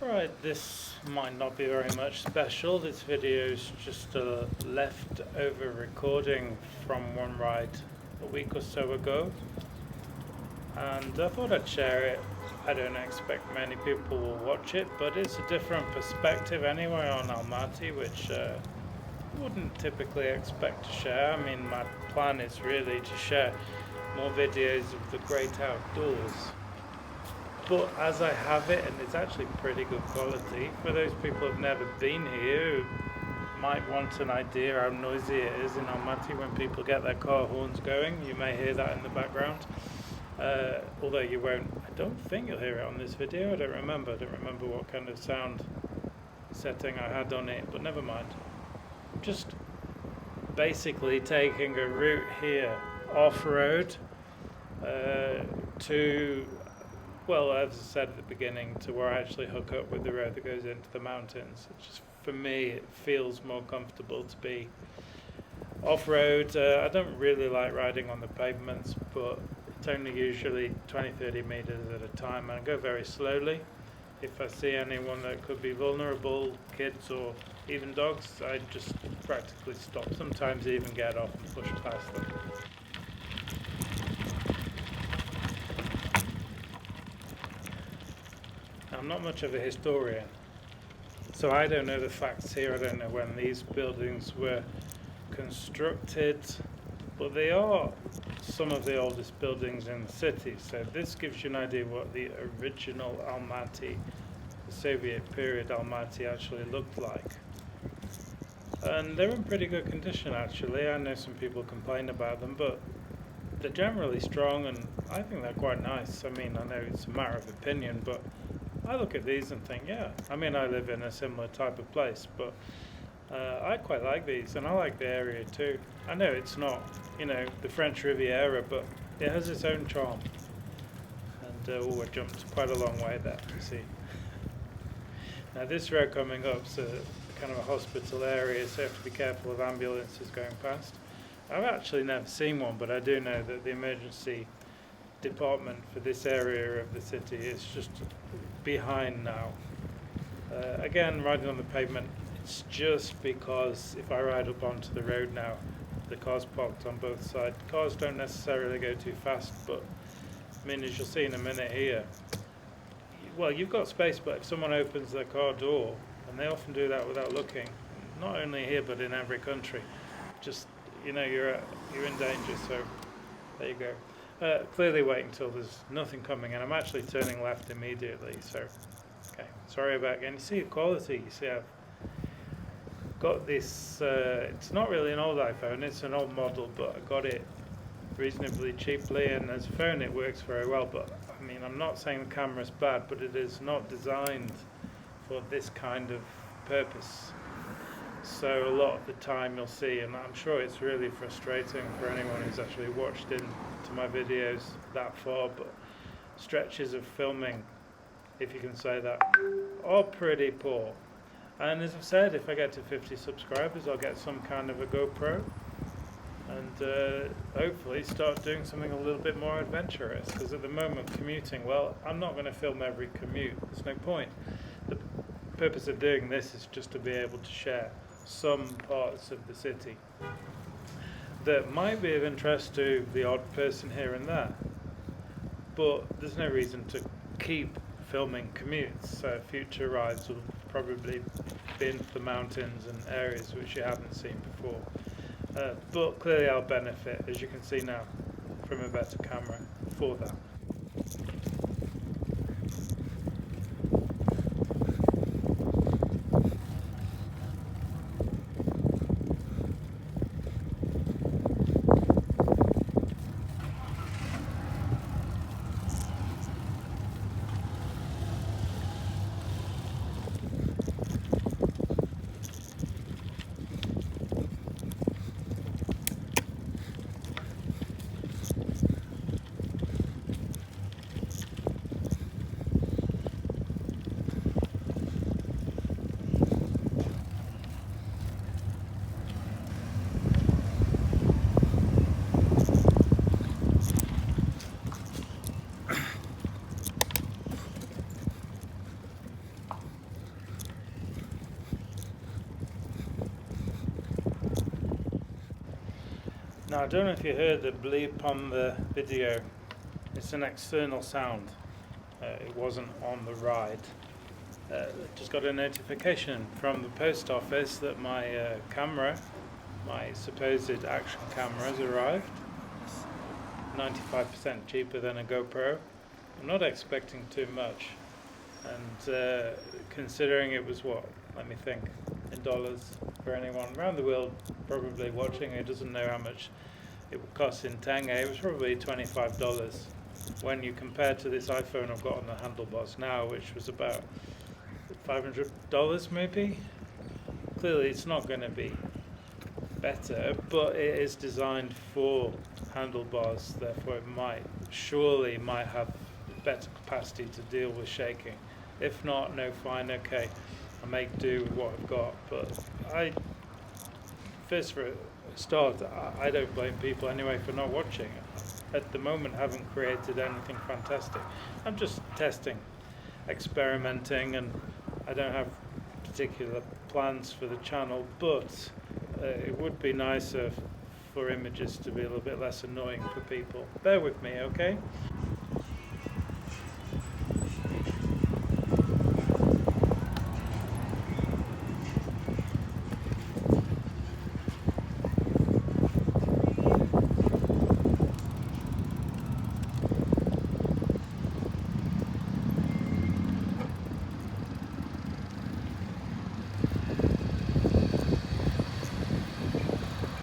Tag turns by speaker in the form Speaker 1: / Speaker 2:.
Speaker 1: Right, this might not be very much special. This video is just a leftover recording from one ride a week or so ago, and I thought I'd share it. I don't expect many people will watch it, but it's a different perspective anyway on Almaty, which I wouldn't typically expect to share. I mean, my plan is really to share more videos of the great outdoors. But as I have it, and it's actually pretty good quality, for those people who've never been here, who might want an idea how noisy it is in Almaty when people get their car horns going, you may hear that in the background. Although you won't, I don't think you'll hear it on this video. I don't remember what kind of sound setting I had on it, but never mind. Just basically taking a route here off-road to, well, as I said at the beginning, to where I actually hook up with the road that goes into the mountains. It's just, for me, it feels more comfortable to be off-road. I don't really like riding on the pavements, but it's only usually 20-30 meters at a time, and I go very slowly. If I see anyone that could be vulnerable, kids or even dogs, I just practically stop. Sometimes even get off and push past them. I'm not much of a historian, so I don't know the facts here. I don't know when these buildings were constructed, but they are some of the oldest buildings in the city, so this gives you an idea what the original Almaty, the Soviet period Almaty, actually looked like. And they're in pretty good condition, actually. I know some people complain about them, but they're generally strong, and I think they're quite nice. I mean, I know it's a matter of opinion, but I look at these and think, yeah, I mean, I live in a similar type of place, but I quite like these, and I like the area too. I know it's not, the French Riviera, but it has its own charm. And I jumped quite a long way there, you see. Now this road coming up is kind of a hospital area, so you have to be careful of ambulances going past. I've actually never seen one, but I do know that the emergency department for this area of the city is just behind now. Again, riding on the pavement, it's just because if I ride up onto the road now, the cars parked on both sides. Cars don't necessarily go too fast, but I mean, as you'll see in a minute here, well, you've got space, but if someone opens their car door, and they often do that without looking, not only here but in every country, just you're in danger. So there you go. Clearly wait until there's nothing coming, and I'm actually turning left immediately. So okay, sorry about again. You see the quality. You see I've got this. It's not really an old iPhone. It's an old model, but I got it reasonably cheaply, and as a phone it works very well. But I mean, I'm not saying the camera's bad, but it is not designed for this kind of purpose. So a lot of the time you'll see, and I'm sure it's really frustrating for anyone who's actually watched into my videos that far, but stretches of filming, if you can say that, are pretty poor. And as I've said, if I get to 50 subscribers, I'll get some kind of a GoPro, and hopefully start doing something a little bit more adventurous, because at the moment commuting, well, I'm not going to film every commute, there's no point. The purpose of doing this is just to be able to share some parts of the city that might be of interest to the odd person here and there, but there's no reason to keep filming commutes. So future rides will probably be into the mountains and areas which you haven't seen before, but clearly I'll benefit, as you can see now, from a better camera for that. I don't know if you heard the bleep on the video. It's an external sound. It wasn't on the ride. Just got a notification from the post office that my camera, my supposed action camera, has arrived. 95% cheaper than a GoPro. I'm not expecting too much, and considering it was what, let me think, in dollars for anyone around the world probably watching who doesn't know how much it would cost in Tenge, it was probably $25 when you compare to this iPhone I've got on the handlebars now, which was about $500 maybe. Clearly it's not going to be better, but it is designed for handlebars, therefore it might have better capacity to deal with shaking. If not, no, fine, okay, I make do with what I've got. But first for a start, I don't blame people anyway for not watching. At the moment, haven't created anything fantastic. I'm just testing, experimenting, and I don't have particular plans for the channel, but it would be nicer for images to be a little bit less annoying for people. Bear with me, okay?